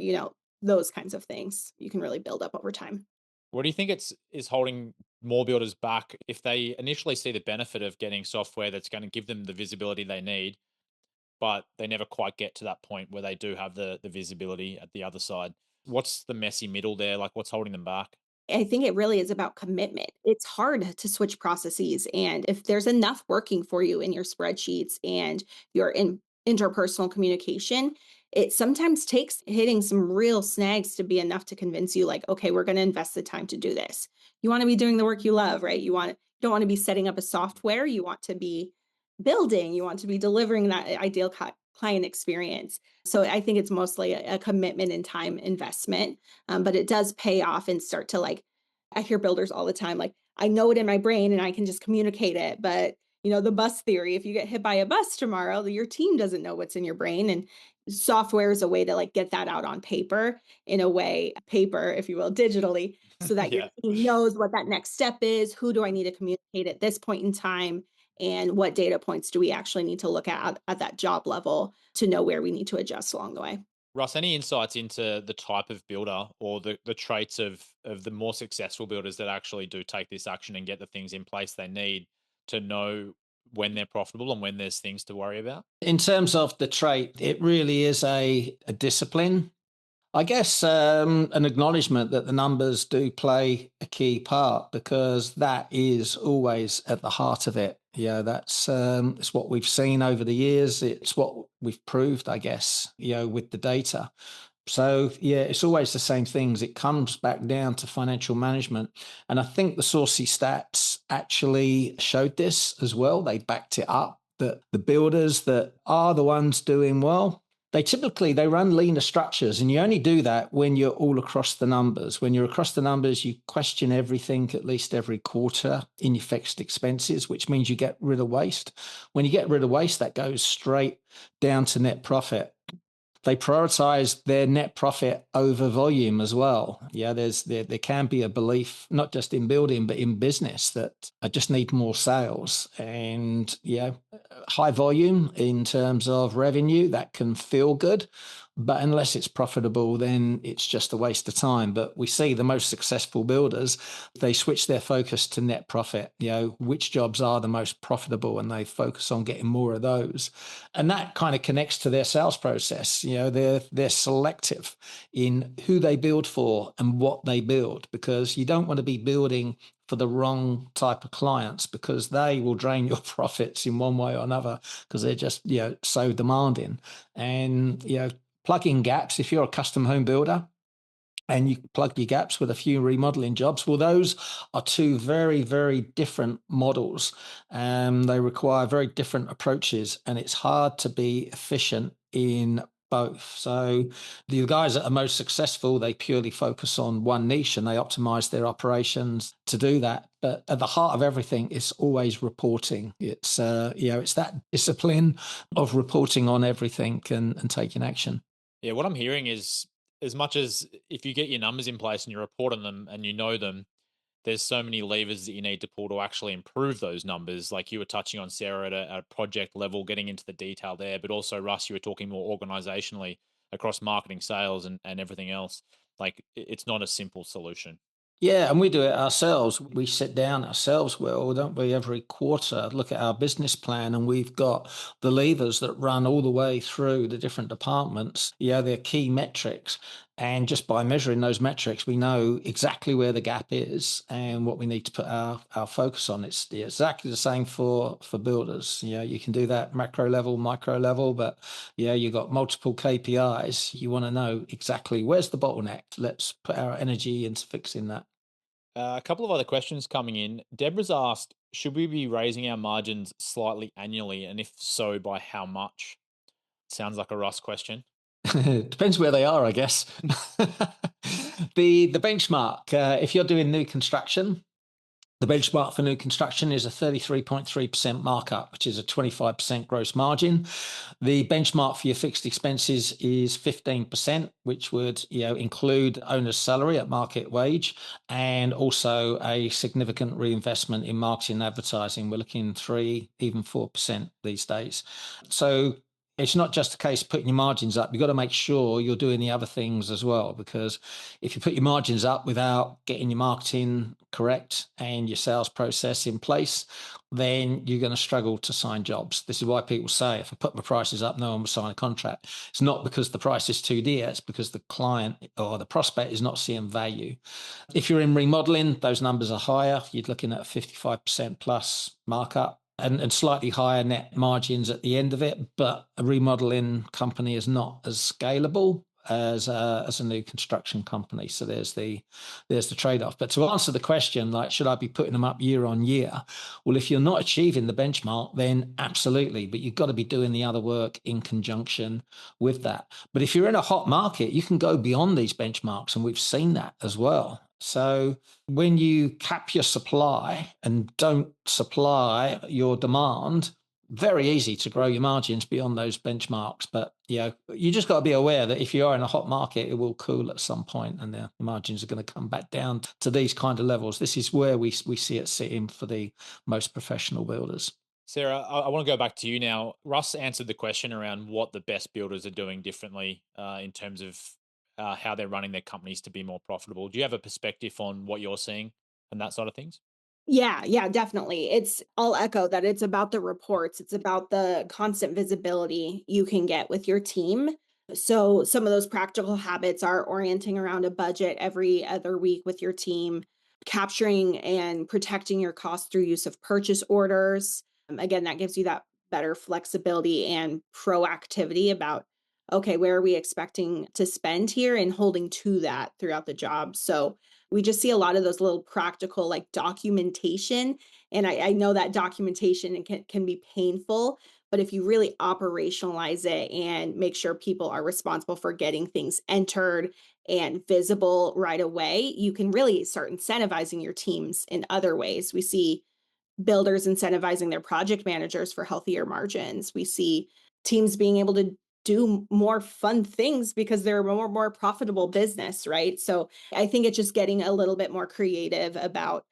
those kinds of things you can really build up over time. What do you think is holding more builders back if they initially see the benefit of getting software that's going to give them the visibility they need, but they never quite get to that point where they do have the visibility at the other side? What's the messy middle there? Like what's holding them back? I think it really is about commitment. It's hard to switch processes. And if there's enough working for you in your spreadsheets and your interpersonal communication, it sometimes takes hitting some real snags to be enough to convince you, like, okay, we're going to invest the time to do this. You want to be doing the work you love, right? You don't want to be setting up a software. You want to be building, you want to be delivering that ideal client experience. So I think it's mostly a commitment and time investment, but it does pay off and start to like, I hear builders all the time, like, I know it in my brain and I can just communicate it. But, the bus theory, if you get hit by a bus tomorrow, your team doesn't know what's in your brain. And software is a way to like get that out on paper in a way, paper, if you will, digitally, so that your Yeah. team knows what that next step is. Who do I need to communicate at this point in time? And what data points do we actually need to look at that job level to know where we need to adjust along the way? Russ, any insights into the type of builder or the traits of the more successful builders that actually do take this action and get the things in place they need to know when they're profitable and when there's things to worry about? In terms of the trait, it really is a discipline. I guess an acknowledgement that the numbers do play a key part because that is always at the heart of it. Yeah, that's it's what we've seen over the years. It's what we've proved, I guess, with the data. So yeah, it's always the same things. It comes back down to financial management. And I think the Saucy stats actually showed this as well. They backed it up that the builders that are the ones doing well, they run leaner structures, and you only do that when you're all across the numbers. When you're across the numbers, you question everything at least every quarter in your fixed expenses, which means you get rid of waste. When you get rid of waste, that goes straight down to net profit. They prioritize their net profit over volume as well. Yeah, there can be a belief, not just in building, but in business, that I just need more sales. And high volume in terms of revenue, that can feel good. But unless it's profitable, then it's just a waste of time. But we see the most successful builders, they switch their focus to net profit, which jobs are the most profitable, and they focus on getting more of those. And that kind of connects to their sales process. They're selective in who they build for and what they build, because you don't want to be building for the wrong type of clients, because they will drain your profits in one way or another because they're just so demanding. And plugging gaps, if you're a custom home builder and you plug your gaps with a few remodeling jobs, well, those are two very, very different models. They require very different approaches, and it's hard to be efficient in both. So the guys that are most successful, they purely focus on one niche and they optimize their operations to do that. But at the heart of everything is always reporting. It's it's that discipline of reporting on everything and taking action. Yeah, what I'm hearing is as much as if you get your numbers in place and you report on them and you know them, there's so many levers that you need to pull to actually improve those numbers. Like you were touching on, Sarah, at a project level, getting into the detail there, but also Russ, you were talking more organizationally across marketing, sales, and everything else. Like it's not a simple solution. Yeah, and we do it ourselves. We sit down ourselves, Will, don't we, every quarter, look at our business plan, and we've got the levers that run all the way through the different departments. Yeah, they're key metrics. And just by measuring those metrics, we know exactly where the gap is and what we need to put our focus on. It's exactly the same for builders. Yeah, you can do that macro level, micro level, but yeah, you've got multiple KPIs. You want to know exactly where's the bottleneck. Let's put our energy into fixing that. A couple of other questions coming in. Deborah's asked, should we be raising our margins slightly annually? And if so, by how much? Sounds like a Russ question. Depends where they are, I guess. The benchmark, if you're doing new construction, the benchmark for new construction is a 33.3% markup, which is a 25% gross margin. The benchmark for your fixed expenses is 15%, which would include owner's salary at market wage and also a significant reinvestment in marketing and advertising. We're looking 3, even 4% these days. So it's not just a case of putting your margins up. You've got to make sure you're doing the other things as well, because if you put your margins up without getting your marketing correct and your sales process in place, then you're going to struggle to sign jobs. This is why people say, if I put my prices up, no one will sign a contract. It's not because the price is too dear. It's because the client or the prospect is not seeing value. If you're in remodeling, those numbers are higher. You're looking at a 55% plus markup and slightly higher net margins at the end of it. But a remodeling company is not as scalable as a new construction company. So there's the trade-off. But to answer the question, like, should I be putting them up year on year? Well, if you're not achieving the benchmark, then absolutely. But you've got to be doing the other work in conjunction with that. But if you're in a hot market, you can go beyond these benchmarks, and we've seen that as well. So when you cap your supply and don't supply your demand, very easy to grow your margins beyond those benchmarks. But you just got to be aware that if you are in a hot market, it will cool at some point, and the margins are going to come back down to these kind of levels. This is where we see it sitting for the most professional builders. Sarah, I want to go back to you now. Russ answered the question around what the best builders are doing differently in terms of how they're running their companies to be more profitable. Do you have a perspective on what you're seeing and that side of things? Yeah, definitely. I'll echo that it's about the reports. It's about the constant visibility you can get with your team. So some of those practical habits are orienting around a budget every other week with your team, capturing and protecting your costs through use of purchase orders. Again, that gives you that better flexibility and proactivity about, okay, where are we expecting to spend here, and holding to that throughout the job. So we just see a lot of those little practical like documentation. And I know that documentation can be painful, but if you really operationalize it and make sure people are responsible for getting things entered and visible right away, you can really start incentivizing your teams in other ways. We see builders incentivizing their project managers for healthier margins. We see teams being able to do more fun things because they're a more profitable business, right? So I think it's just getting a little bit more creative about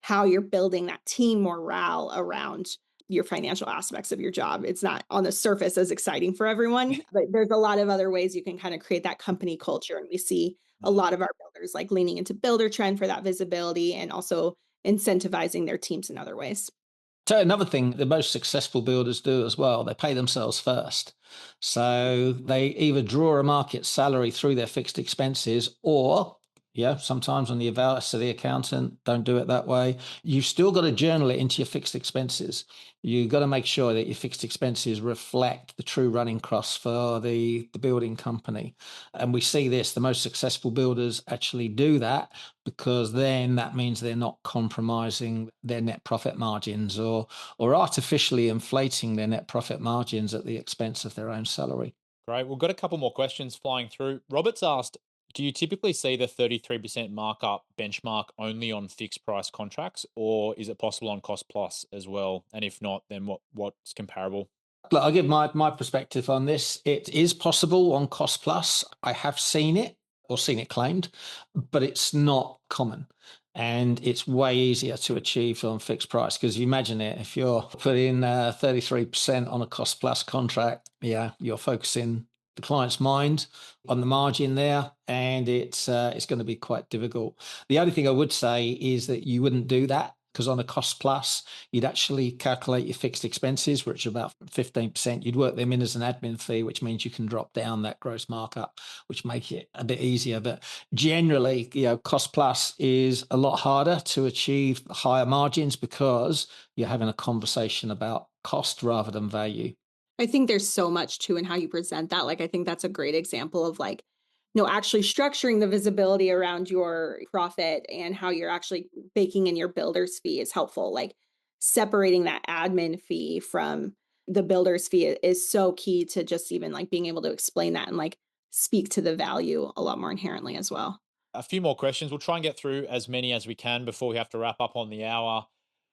how you're building that team morale around your financial aspects of your job. It's not on the surface as exciting for everyone, but there's a lot of other ways you can kind of create that company culture. And we see a lot of our builders like leaning into Buildertrend for that visibility and also incentivizing their teams in other ways. So another thing the most successful builders do as well, they pay themselves first. So they either draw a market salary through their fixed expenses, or sometimes on the advice of the accountant, don't do it that way. You've still got to journal it into your fixed expenses. You've got to make sure that your fixed expenses reflect the true running costs for the building company. And we see this, the most successful builders actually do that, because then that means they're not compromising their net profit margins or artificially inflating their net profit margins at the expense of their own salary. Great. We've got a couple more questions flying through. Robert's asked, do you typically see the 33% markup benchmark only on fixed price contracts, or is it possible on cost plus as well? And if not, then what's comparable? Look, I'll give my perspective on this. It is possible on cost plus. I have seen it or seen it claimed, but it's not common. And it's way easier to achieve on fixed price, because you imagine it, if you're putting 33% on a cost plus contract, yeah, you're focusing the client's mind on the margin there, and it's going to be quite difficult. The only thing I would say is that you wouldn't do that, because on a cost plus, you'd actually calculate your fixed expenses, which are about 15%. You'd work them in as an admin fee, which means you can drop down that gross markup, which make it a bit easier. But generally, cost plus is a lot harder to achieve higher margins, because you're having a conversation about cost rather than value. I think there's so much too in how you present that. Like, I think that's a great example of like, actually structuring the visibility around your profit and how you're actually baking in your builder's fee is helpful. Like separating that admin fee from the builder's fee is so key to just even like being able to explain that and like speak to the value a lot more inherently as well. A few more questions. We'll try and get through as many as we can before we have to wrap up on the hour.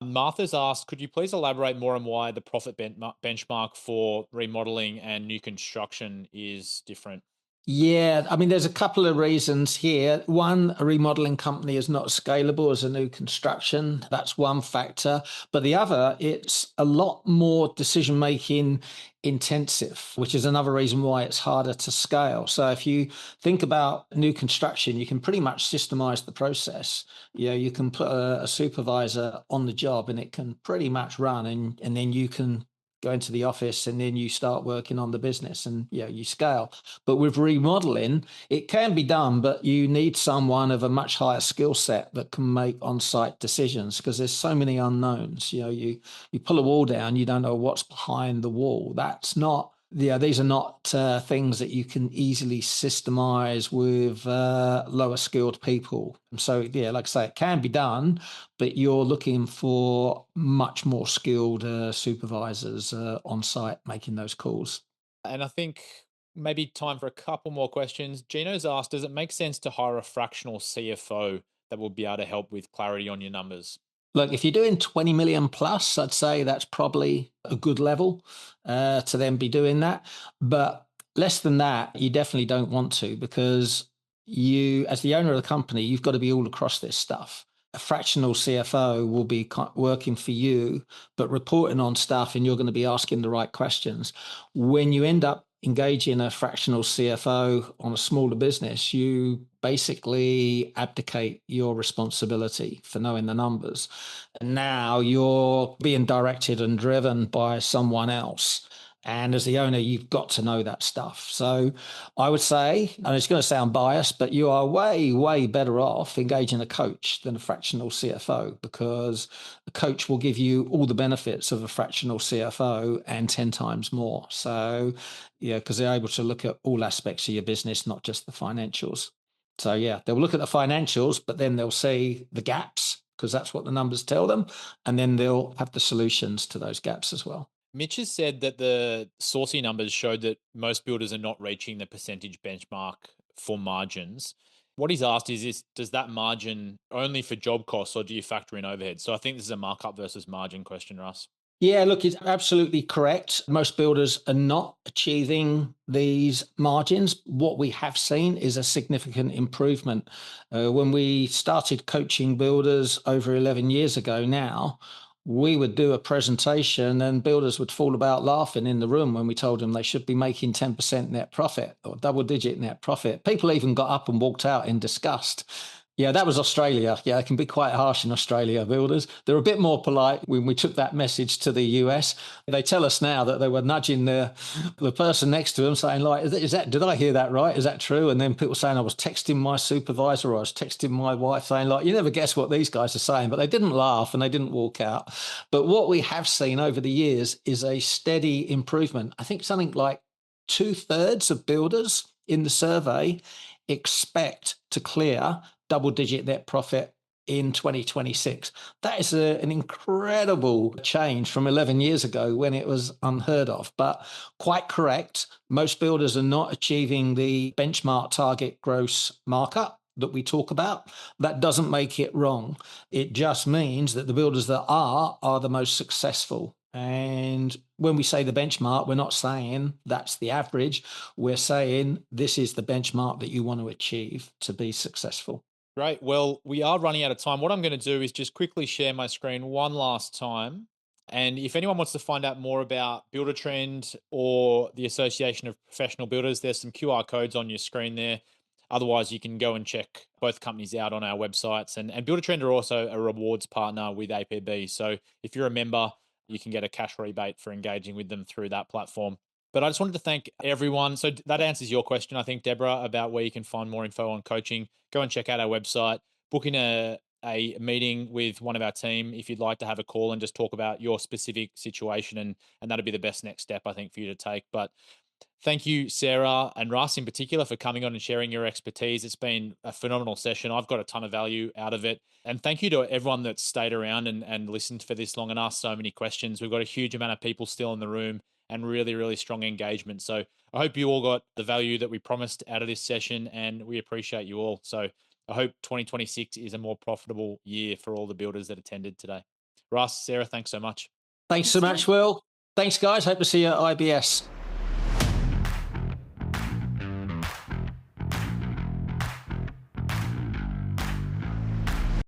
Martha's asked, could you please elaborate more on why the profit benchmark for remodeling and new construction is different? Yeah, I mean, there's a couple of reasons here. One, a remodeling company is not scalable as a new construction. That's one factor. But the other, it's a lot more decision-making intensive, which is another reason why it's harder to scale. So if you think about new construction, you can pretty much systemize the process. You can put a supervisor on the job and it can pretty much run, and then you can go into the office and then you start working on the business, and you scale. But with remodeling, it can be done, but you need someone of a much higher skill set that can make on-site decisions, because there's so many unknowns. You pull a wall down, you don't know what's behind the wall. That's not these are not things that you can easily systemize with lower skilled people. So like I say, it can be done, but you're looking for much more skilled supervisors on site making those calls. And I think maybe time for a couple more questions. Gino's asked, does it make sense to hire a fractional CFO that will be able to help with clarity on your numbers? Look, if you're doing 20 million plus, I'd say that's probably a good level to then be doing that. But less than that, you definitely don't want to, because you, as the owner of the company, you've got to be all across this stuff. A fractional CFO will be working for you, but reporting on stuff, and you're going to be asking the right questions. When you end up engaging a fractional CFO on a smaller business, you basically abdicate your responsibility for knowing the numbers. And now you're being directed and driven by someone else. And as the owner, you've got to know that stuff. So I would say, and it's going to sound biased, but you are way, way better off engaging a coach than a fractional CFO, because a coach will give you all the benefits of a fractional CFO and 10 times more. So, because they're able to look at all aspects of your business, not just the financials. So, they'll look at the financials, but then they'll see the gaps, because that's what the numbers tell them. And then they'll have the solutions to those gaps as well. Mitch has said that the Saucy numbers showed that most builders are not reaching the percentage benchmark for margins. What he's asked is does that margin only for job costs, or do you factor in overhead? So I think this is a markup versus margin question, Russ. Yeah, look, it's absolutely correct. Most builders are not achieving these margins. What we have seen is a significant improvement. When we started coaching builders over 11 years ago now, we would do a presentation and builders would fall about laughing in the room when we told them they should be making 10% net profit or double-digit net profit. People even got up and walked out in disgust. Yeah, that was Australia. Yeah, it can be quite harsh in Australia, builders. They're a bit more polite when we took that message to the US. They tell us now that they were nudging the person next to them saying, like, did I hear that right? Is that true? And then people saying I was texting my supervisor or I was texting my wife saying, like, you never guess what these guys are saying. But they didn't laugh and they didn't walk out. But what we have seen over the years is a steady improvement. I think something like 2/3 of builders in the survey expect to clear double-digit net profit in 2026. That is an incredible change from 11 years ago when it was unheard of. But quite correct, most builders are not achieving the benchmark target gross markup that we talk about. That doesn't make it wrong. It just means that the builders that are the most successful. And when we say the benchmark, we're not saying that's the average. We're saying this is the benchmark that you want to achieve to be successful. Great. Well, we are running out of time. What I'm going to do is just quickly share my screen one last time. And if anyone wants to find out more about Buildertrend or the Association of Professional Builders, there's some QR codes on your screen there. Otherwise, you can go and check both companies out on our websites. And Buildertrend are also a rewards partner with APB. So if you're a member, you can get a cash rebate for engaging with them through that platform. But I just wanted to thank everyone. So that answers your question, I think, Deborah, about where you can find more info on coaching. Go and check out our website, book in a meeting with one of our team if you'd like to have a call and just talk about your specific situation. And that'll be the best next step, I think, for you to take. But thank you, Sarah and Russ in particular, for coming on and sharing your expertise. It's been a phenomenal session. I've got a ton of value out of it. And thank you to everyone that's stayed around and listened for this long and asked so many questions. We've got a huge amount of people still in the room and really, really strong engagement. So I hope you all got the value that we promised out of this session, and we appreciate you all. So I hope 2026 is a more profitable year for all the builders that attended today. Russ, Sarah, thanks so much. Thanks so much, Will. Thanks, guys. Hope to see you at IBS.